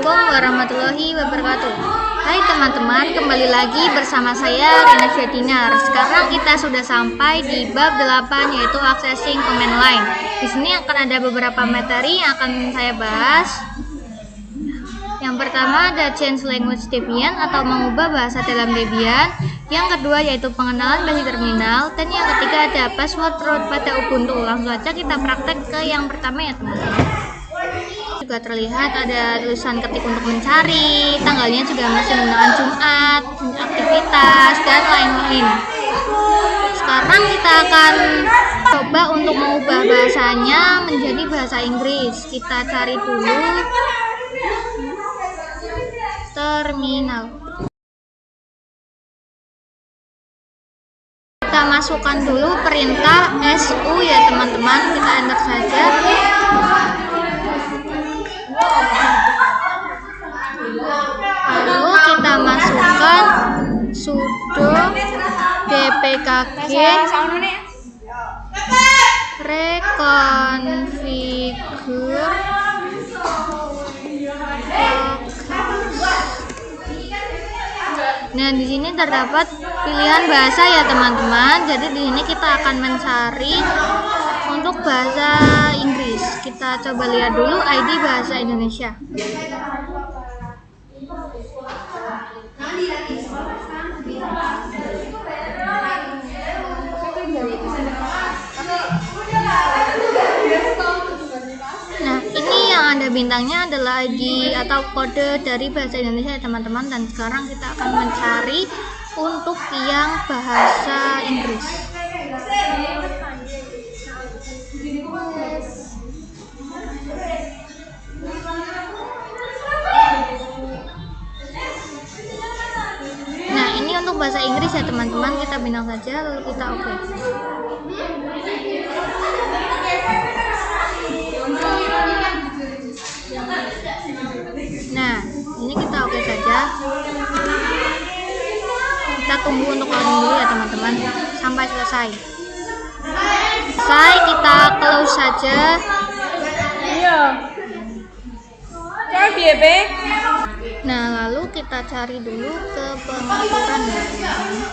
Assalamualaikum warahmatullahi wabarakatuh. Hai teman-teman, kembali lagi bersama saya Rina Fiadinar. Sekarang kita sudah sampai di bab 8, yaitu accessing command line. Di sini akan ada beberapa materi yang akan saya bahas. Yang pertama ada change language Debian atau mengubah bahasa dalam Debian. Yang kedua yaitu pengenalan basic terminal. Dan yang ketiga ada password root pada Ubuntu. Langsung saja kita praktek ke yang pertama ya teman-teman. Juga terlihat ada tulisan ketik untuk mencari, tanggalnya juga masih menggunakan Jumat, aktivitas, dan lain-lain. Sekarang kita akan coba untuk mengubah bahasanya menjadi bahasa Inggris. Kita cari dulu terminal. Kita masukkan dulu perintah su ya teman-teman, kita enter saja. Lalu kita masukkan sudo dpkg reconfigure. Nah, di sini terdapat pilihan bahasa ya teman-teman. Jadi di sini kita akan mencari untuk bahasa Inggris. Kita coba lihat dulu ID bahasa Indonesia. Nah, ini yang ada bintangnya adalah ID atau kode dari bahasa Indonesia ya teman-teman. Dan sekarang kita akan mencari untuk yang bahasa Inggris. Nah, ini untuk bahasa Inggris ya teman-teman, kita bintang saja lalu kita oke. Nah, ini kita oke saja. Kita tunggu untuk loading dulu ya teman-teman sampai selesai. Selesai, kita close saja. Iya. Nah, lalu kita cari dulu ke pengaturan ya teman-teman.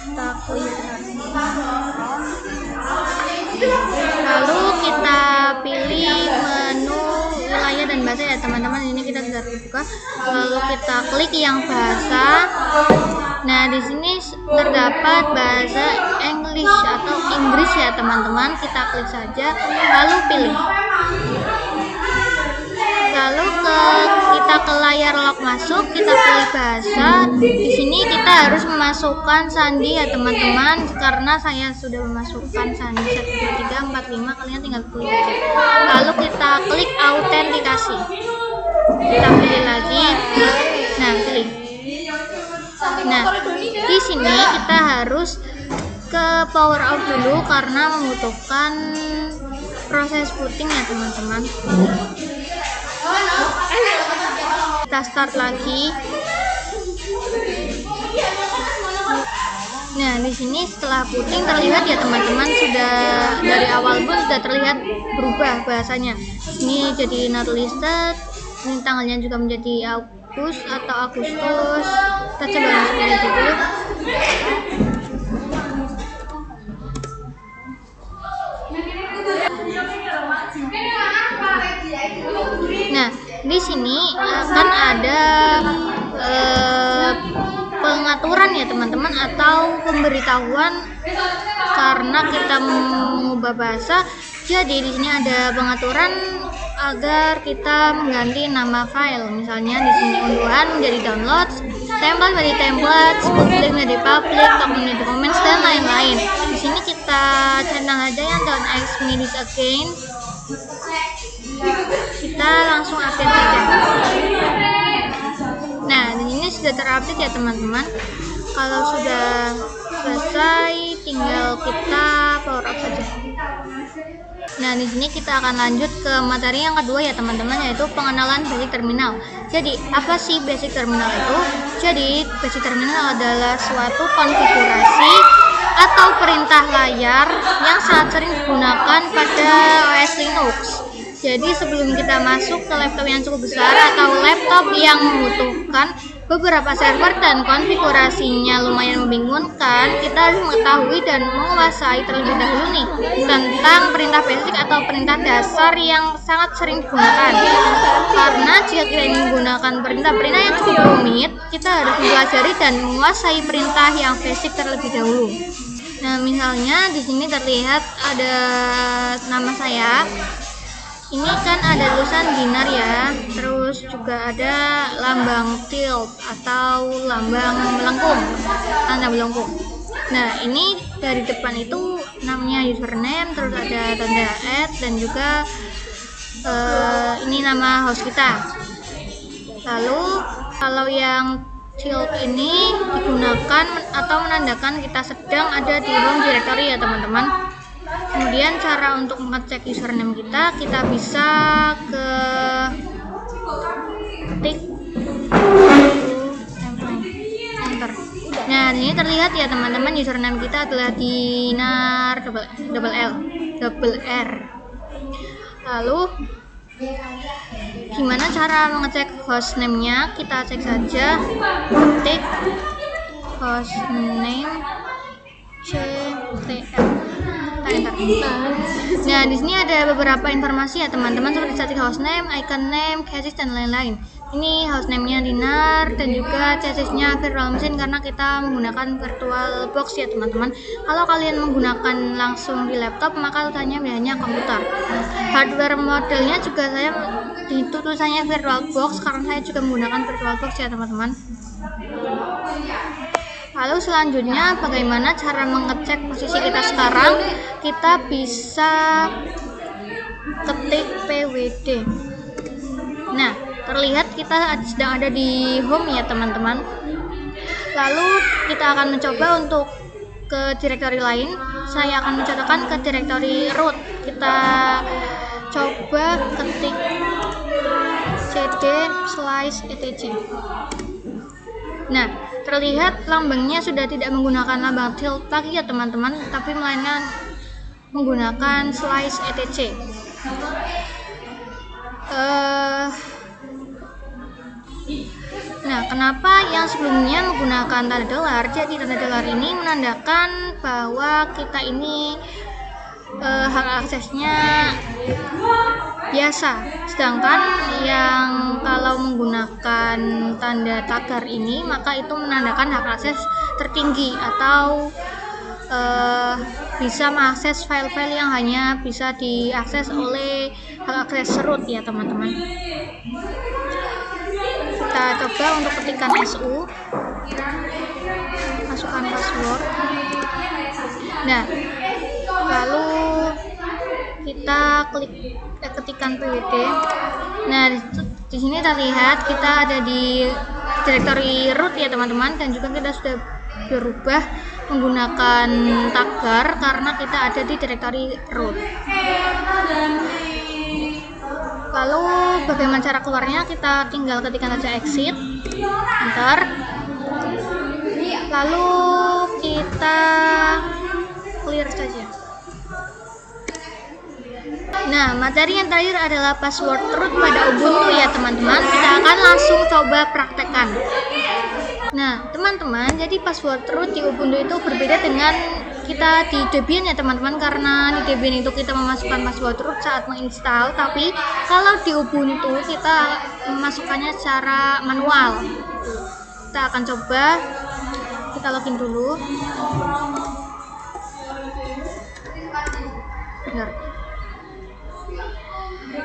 Kita klik. Lalu kita pilih menu wilayah dan bahasa ya teman-teman. Ini kita sudah terbuka. Lalu kita klik yang bahasa. Nah, di sini terdapat bahasa English atau Inggris ya teman-teman. Kita klik saja lalu pilih. Lalu kita ke layar log masuk, kita pilih bahasa. Di sini kita harus memasukkan sandi ya teman-teman, karena saya sudah memasukkan sandi 1 2 3 4 5, kalian tinggal pilih aja. Lalu kita klik autentikasi. Kita pilih lagi. Nah, pilih. Nah, di sini kita harus ke power out dulu karena membutuhkan proses booting ya teman-teman. Kita start lagi. Nah, di sini setelah booting terlihat ya teman-teman, sudah dari awal boot sudah terlihat berubah bahasanya. Ini jadi not listed. Ini tanggalnya juga menjadi Agustus atau Agustus. Kita coba masukin dulu. Nah, di sini akan ada pengaturan ya teman-teman atau pemberitahuan karena kita mengubah bahasa. Jadi di sini ada pengaturan agar kita mengganti nama file. Misalnya di sini unduhan menjadi downloads, template menjadi templates, public menjadi public, document menjadi documents, dan lain-lain. Di sini kita centang aja yang don't ask me this again. Kita langsung update saja. Nah, ini sudah terupdate ya teman-teman. Kalau sudah selesai, tinggal kita power up saja. Nah, di sini kita akan lanjut ke materi yang kedua ya teman-teman, yaitu pengenalan basic terminal. Jadi, apa sih basic terminal itu? Jadi, basic terminal adalah suatu konfigurasi atau perintah layar yang sangat sering digunakan pada OS Linux. Jadi sebelum kita masuk ke laptop yang cukup besar atau laptop yang membutuhkan beberapa server dan konfigurasinya lumayan membingungkan, kita harus mengetahui dan menguasai terlebih dahulu nih tentang perintah basic atau perintah dasar yang sangat sering digunakan. Karena jika kita ingin menggunakan perintah-perintah yang cukup rumit, kita harus mempelajari dan menguasai perintah yang basic terlebih dahulu. Nah, misalnya di sini terlihat ada nama saya. Ini kan ada tulisan dinar ya, terus juga ada lambang tilde atau lambang melengkung, tanda melengkung. Nah, ini dari depan itu namanya username, terus ada tanda @ dan juga ini nama host kita. Lalu kalau yang tilde ini digunakan atau menandakan kita sedang ada di home directory ya teman-teman. Kemudian cara untuk mengecek username kita bisa ke ketik enter. Nah, ini terlihat ya teman-teman, username kita adalah dinar double R. Lalu gimana cara mengecek hostname-nya? Kita cek saja, ketik hostname ctl. Nah, di sini ada beberapa informasi ya teman-teman, seperti static hostname, icon name, chassis dan lain-lain. Ini hostname-nya dinar dan juga chassis-nya virtual machine karena kita menggunakan virtual box ya teman-teman. Kalau kalian menggunakan langsung di laptop maka tulisannya komputer. Hardware modelnya juga saya itu tulisannya virtual box karena saya juga menggunakan virtual box ya teman-teman. Lalu selanjutnya bagaimana cara mengecek posisi kita sekarang? Kita bisa ketik pwd. Nah, terlihat kita sedang ada di home ya teman-teman. Lalu kita akan mencoba untuk ke directory lain. Saya akan mencontohkan ke directory root. Kita coba ketik cd/etc. Nah, terlihat lambangnya sudah tidak menggunakan lambang tilde lagi ya teman-teman, tapi melainkan menggunakan /etc. Nah, kenapa yang sebelumnya menggunakan tanda dolar? Jadi tanda dolar ini menandakan bahwa kita ini hak aksesnya biasa, sedangkan yang kalau menggunakan tanda tagar ini maka itu menandakan hak akses tertinggi atau bisa mengakses file-file yang hanya bisa diakses oleh hak akses root ya teman-teman. Kita coba untuk ketikkan su, masukkan password. Nah, lalu kita ketikkan pwd. Nah, di sini terlihat kita ada di directory root ya teman-teman, dan juga kita sudah berubah menggunakan tagar karena kita ada di directory root. Lalu bagaimana cara keluarnya? Kita tinggal ketikkan saja exit, enter. Lalu kita clear saja. Nah, materi yang terakhir adalah password root pada Ubuntu ya teman-teman. Kita akan langsung coba praktekkan. Nah, teman-teman, jadi password root di Ubuntu itu berbeda dengan kita di Debian ya teman-teman, karena di Debian itu kita memasukkan password root saat menginstal, tapi kalau di Ubuntu kita memasukkannya secara manual. Kita akan coba, kita login dulu. Benar.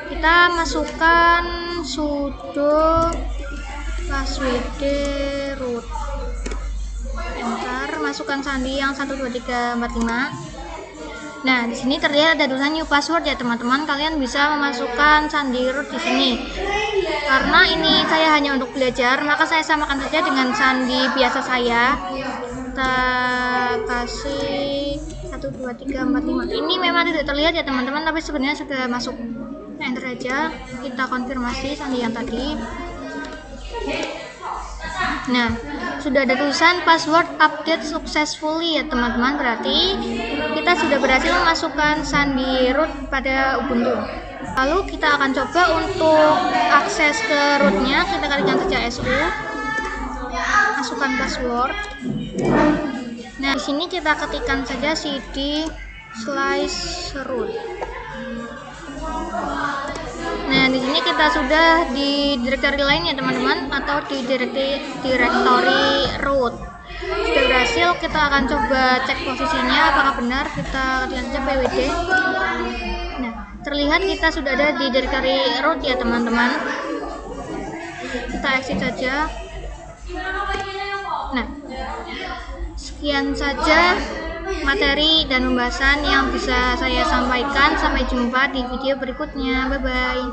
Kita masukkan sudo password root, enter, masukkan sandi yang 12345. Nah, di sini terlihat ada tulisan new password ya teman-teman. Kalian bisa memasukkan sandi root di sini. Karena ini saya hanya untuk belajar, maka saya samakan saja dengan sandi biasa saya. Kita kasih 12345. Ini memang tidak terlihat ya teman-teman, tapi sebenarnya sudah masuk. Enter aja, kita konfirmasi sandi yang tadi. Nah, sudah ada tulisan password update successfully ya teman-teman, berarti kita sudah berhasil memasukkan sandi root pada Ubuntu. Lalu kita akan coba untuk akses ke rootnya, kita ketikkan saja su, masukkan password. Nah, di sini kita ketikkan saja cd/root. Nah, di sini kita sudah di directory lain ya teman-teman, atau di directory root. Sudah berhasil, kita akan coba cek posisinya apakah benar. Kita ketikkan saja pwd. Nah, terlihat kita sudah ada di directory root ya teman-teman. Kita exit saja. Nah, sekian saja materi dan pembahasan yang bisa saya sampaikan. Sampai jumpa di video berikutnya. Bye bye.